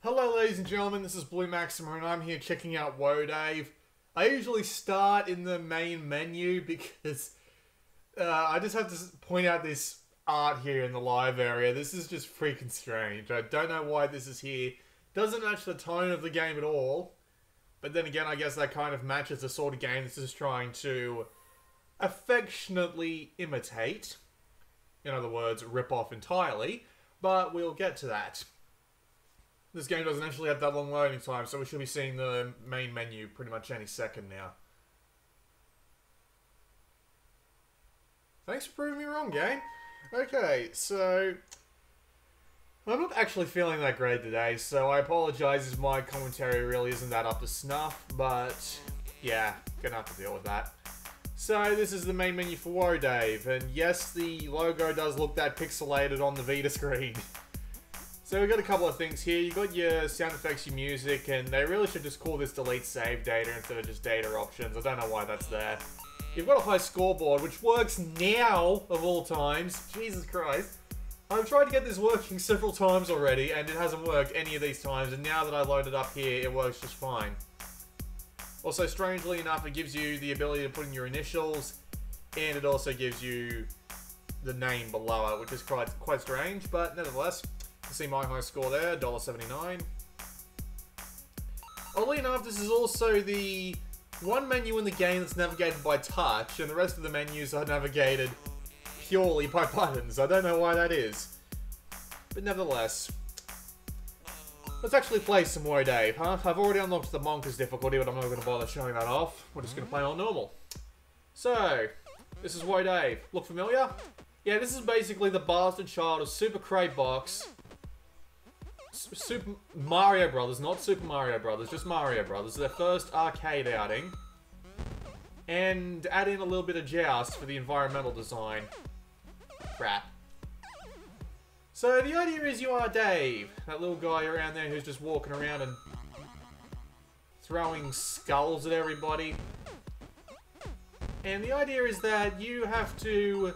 Hello ladies and gentlemen, this is Blue Maxima and I'm here checking out Woah. I usually start in the main menu because I just have to point out this art here in the live area. This is just freaking strange. I don't know why this is here. Doesn't match the tone of the game at all. But then again, I guess that kind of matches the sort of game this is trying to affectionately imitate. In other words, rip off entirely. But we'll get to that. This game doesn't actually have that long loading time, so we should be seeing the main menu pretty much any second now. Thanks for proving me wrong, game. Okay, so I'm not actually feeling that great today, so I apologize if my commentary really isn't that up to snuff, but yeah, gonna have to deal with that. So this is the main menu for Woah, and yes, the logo does look that pixelated on the Vita screen. So we've got a couple of things here. You've got your sound effects, your music, and they really should just call this delete save data instead of just data options. I don't know why that's there. You've got a high scoreboard, which works now, of all times. Jesus Christ. I've tried to get this working several times already, and it hasn't worked any of these times, and now that I load it up here, it works just fine. Also, strangely enough, it gives you the ability to put in your initials, and it also gives you the name below it, which is quite strange, but nevertheless. See my high score there, $1.79. Oddly enough, this is also the one menu in the game that's navigated by touch, and the rest of the menus are navigated purely by buttons. I don't know why that is. But nevertheless, let's actually play some Woah, huh? I've already unlocked the Monker's difficulty, but I'm not going to bother showing that off. We're just going to play on normal. So, this is Woah. Look familiar? Yeah, this is basically the bastard child of Super Crate Box. Super Mario Brothers, not Super Mario Brothers, just Mario Brothers. Their first arcade outing. And add in a little bit of joust for the environmental design. Crap. So the idea is you are Dave, that little guy around there who's just walking around and throwing skulls at everybody. And the idea is that you have to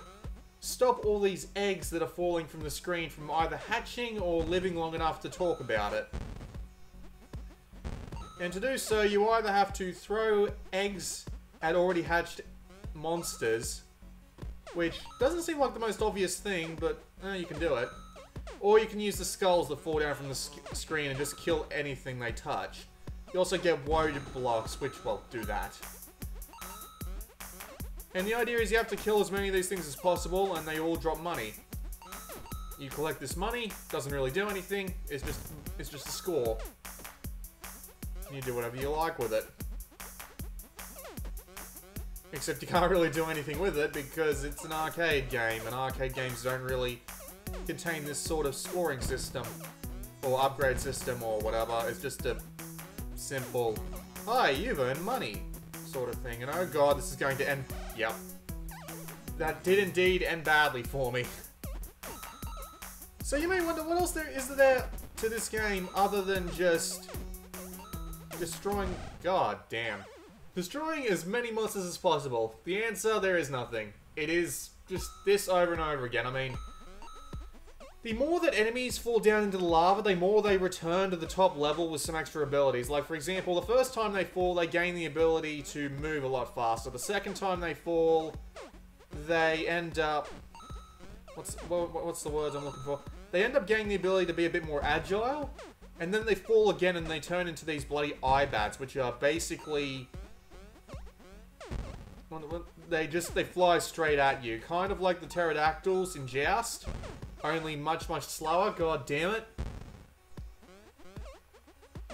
stop all these eggs that are falling from the screen from either hatching or living long enough to talk about it. And to do so, you either have to throw eggs at already hatched monsters, which doesn't seem like the most obvious thing, but you can do it. Or you can use the skulls that fall down from the screen and just kill anything they touch. You also get Woah blocks, which, well, do that. And the idea is you have to kill as many of these things as possible, and they all drop money. You collect this money, doesn't really do anything, it's just a score. You do whatever you like with it. Except you can't really do anything with it because it's an arcade game, and arcade games don't really contain this sort of scoring system, or upgrade system, or whatever. It's just a simple, hi, you've earned money sort of thing. And oh god, this is going to end. Yep. That did indeed end badly for me. So you may wonder, what else is there to this game other than just destroying... God damn. Destroying as many monsters as possible. The answer, there is nothing. It is just this over and over again. I mean, the more that enemies fall down into the lava, the more they return to the top level with some extra abilities. Like, for example, the first time they fall, they gain the ability to move a lot faster. The second time they fall, they end up... What's the word I'm looking for? They end up gaining the ability to be a bit more agile. And then they fall again and they turn into these bloody eye bats, which are basically... They fly straight at you. Kind of like the pterodactyls in Joust. Only much, much slower. God damn it.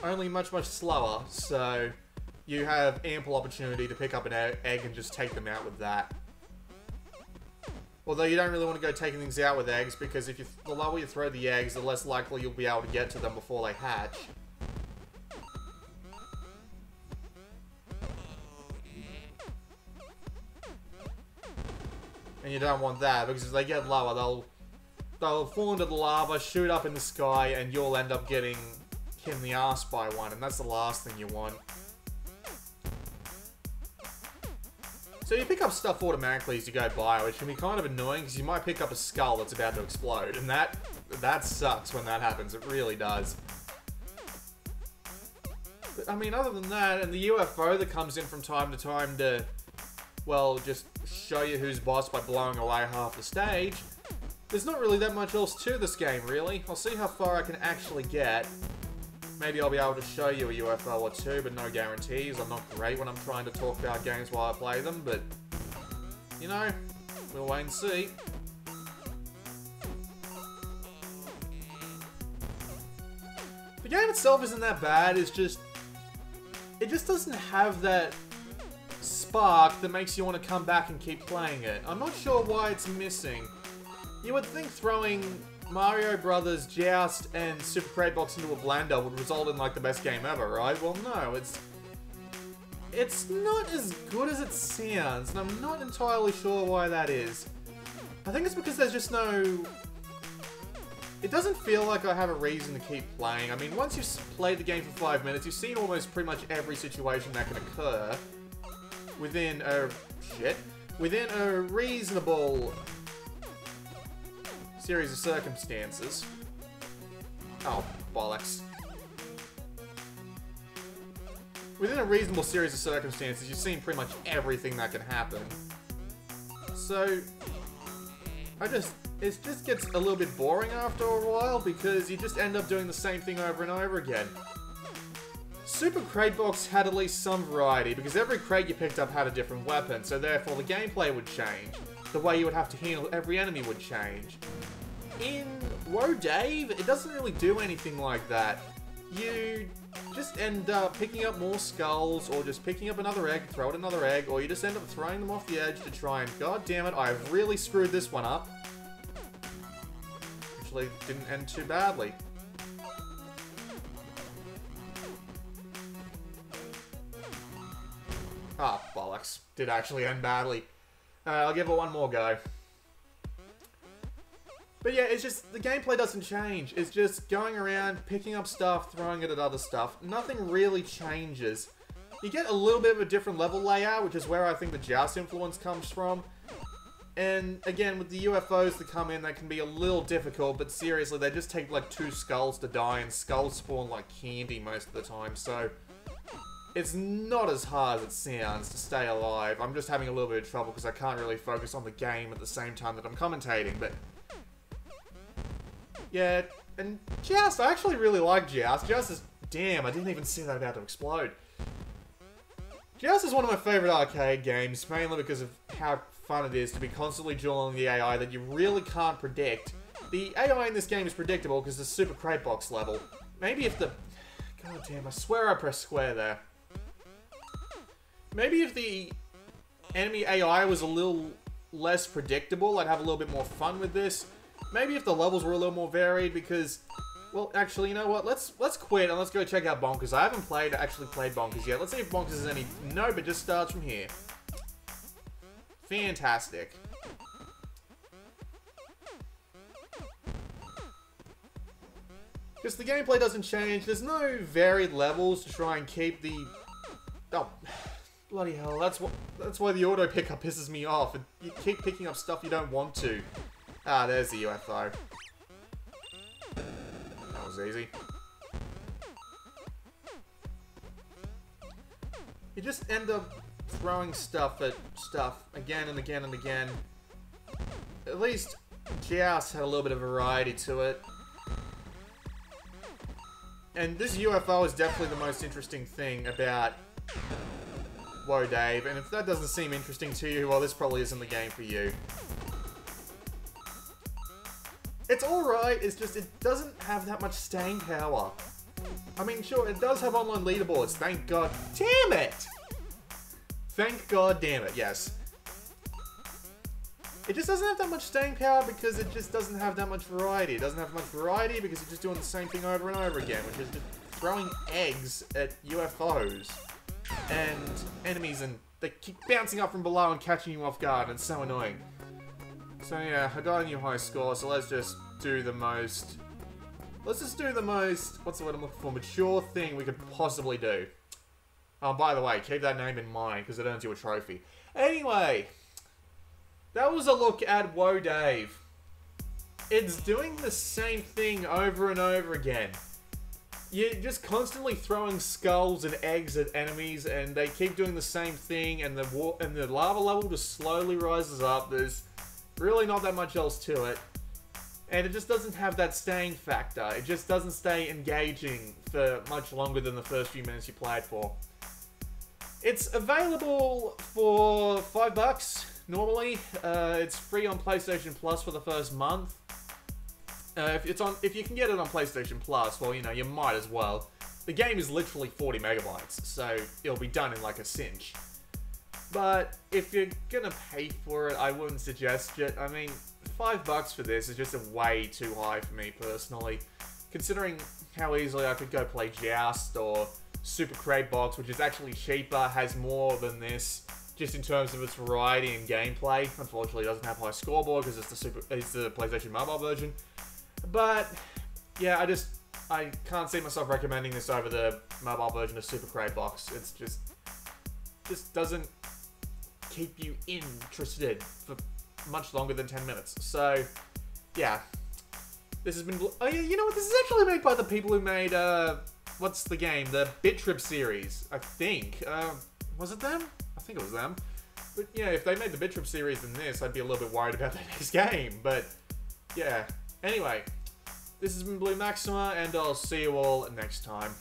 Only much, much slower. So, you have ample opportunity to pick up an egg and just take them out with that. Although you don't really want to go taking things out with eggs, because the lower you throw the eggs, the less likely you'll be able to get to them before they hatch. And you don't want that, because as they get lower, they'll fall into the lava, shoot up in the sky, and you'll end up getting hit in the ass by one, and that's the last thing you want. So you pick up stuff automatically as you go by, which can be kind of annoying, because you might pick up a skull that's about to explode, and that sucks when that happens, it really does. But, I mean, other than that, and the UFO that comes in from time to time to, well, just show you who's boss by blowing away half the stage, there's not really that much else to this game, really. I'll see how far I can actually get. Maybe I'll be able to show you a UFO or two, but no guarantees. I'm not great when I'm trying to talk about games while I play them, but, you know, we'll wait and see. The game itself isn't that bad, it's just... it just doesn't have that spark that makes you want to come back and keep playing it. I'm not sure why it's missing. You would think throwing Mario Brothers, Joust, and Super Crate Box into a blender would result in, like, the best game ever, right? Well, no, it's not as good as it sounds, and I'm not entirely sure why that is. I think it's because there's just no... it doesn't feel like I have a reason to keep playing. I mean, once you've played the game for 5 minutes, you've seen almost pretty much every situation that can occur within a reasonable series of circumstances. Oh, bollocks. Within a reasonable series of circumstances, you've seen pretty much everything that can happen. So, it just gets a little bit boring after a while because you just end up doing the same thing over and over again. Super Crate Box had at least some variety because every crate you picked up had a different weapon, so therefore the gameplay would change. The way you would have to handle every enemy would change. In Woah Dave, it doesn't really do anything like that. You just end up picking up more skulls, or just picking up another egg, throw it another egg, or you just end up throwing them off the edge to try and, god damn it, I've really screwed this one up. Actually, didn't end too badly. Ah, bollocks. Did actually end badly. I'll give it one more go. But yeah, it's just, the gameplay doesn't change. It's just going around, picking up stuff, throwing it at other stuff. Nothing really changes. You get a little bit of a different level layout, which is where I think the Joust influence comes from. And again, with the UFOs that come in, that can be a little difficult, but seriously, they just take like 2 skulls to die, and skulls spawn like candy most of the time, so... it's not as hard as it sounds to stay alive. I'm just having a little bit of trouble because I can't really focus on the game at the same time that I'm commentating, but... yeah, and Joust, I actually really like Joust. Joust is... damn, I didn't even see that about to explode. Joust is one of my favourite arcade games, mainly because of how fun it is to be constantly dueling the AI that you really can't predict. The AI in this game is predictable because it's a Super Crate Box level. Maybe if the... god damn, I swear I pressed square there. Maybe if the enemy AI was a little less predictable, I'd have a little bit more fun with this. Maybe if the levels were a little more varied, because... well, actually, you know what? Let's quit and let's go check out Bonkers. I haven't actually played Bonkers yet. Let's see if Bonkers is any... nope, it just starts from here. Fantastic. Because the gameplay doesn't change. There's no varied levels to try and keep the... oh, bloody hell. That's why the auto pickup pisses me off. You keep picking up stuff you don't want to. Ah, there's the UFO. That was easy. You just end up throwing stuff at stuff again and again and again. At least Joust had a little bit of variety to it. And this UFO is definitely the most interesting thing about Woah Dave. And if that doesn't seem interesting to you, well, this probably isn't the game for you. It's alright, it's just, it doesn't have that much staying power. I mean, sure, it does have online leaderboards, thank god damn it! Thank god damn it, yes. It just doesn't have that much staying power because it just doesn't have that much variety. It doesn't have much variety because it's just doing the same thing over and over again, which is just throwing eggs at UFOs and enemies, and they keep bouncing up from below and catching you off guard, and it's so annoying. So yeah, I got a new high score, so let's just do the most... what's the word I'm looking for, mature thing we could possibly do. Oh, by the way, keep that name in mind, because it earns you a trophy. Anyway, that was a look at Woah Dave. It's doing the same thing over and over again. you're just constantly throwing skulls and eggs at enemies, and they keep doing the same thing, and the lava level just slowly rises up. There's really not that much else to it. And it just doesn't have that staying factor. It just doesn't stay engaging for much longer than the first few minutes you played for. It's available for $5 normally. It's free on PlayStation Plus for the first month. If you can get it on PlayStation Plus, well, you know, you might as well. The game is literally 40 megabytes, so it'll be done in like a cinch. But if you're gonna pay for it, I wouldn't suggest it. I mean, $5 for this is just way too high for me personally, considering how easily I could go play Joust or Super Crate Box, which is actually cheaper, has more than this, just in terms of its variety and gameplay. Unfortunately, it doesn't have high scoreboard because it's the PlayStation Mobile version. But yeah, I can't see myself recommending this over the mobile version of Super Crate Box. It's just doesn't keep you interested for much longer than 10 minutes. So yeah, this has been. Oh yeah, you know what? This is actually made by the people who made what's the game? The Bit Trip series, I think. Was it them? I think it was them. But yeah, if they made the Bit Trip series than this, I'd be a little bit worried about their next game. But yeah. Anyway, this has been Blue Maxima, and I'll see you all next time.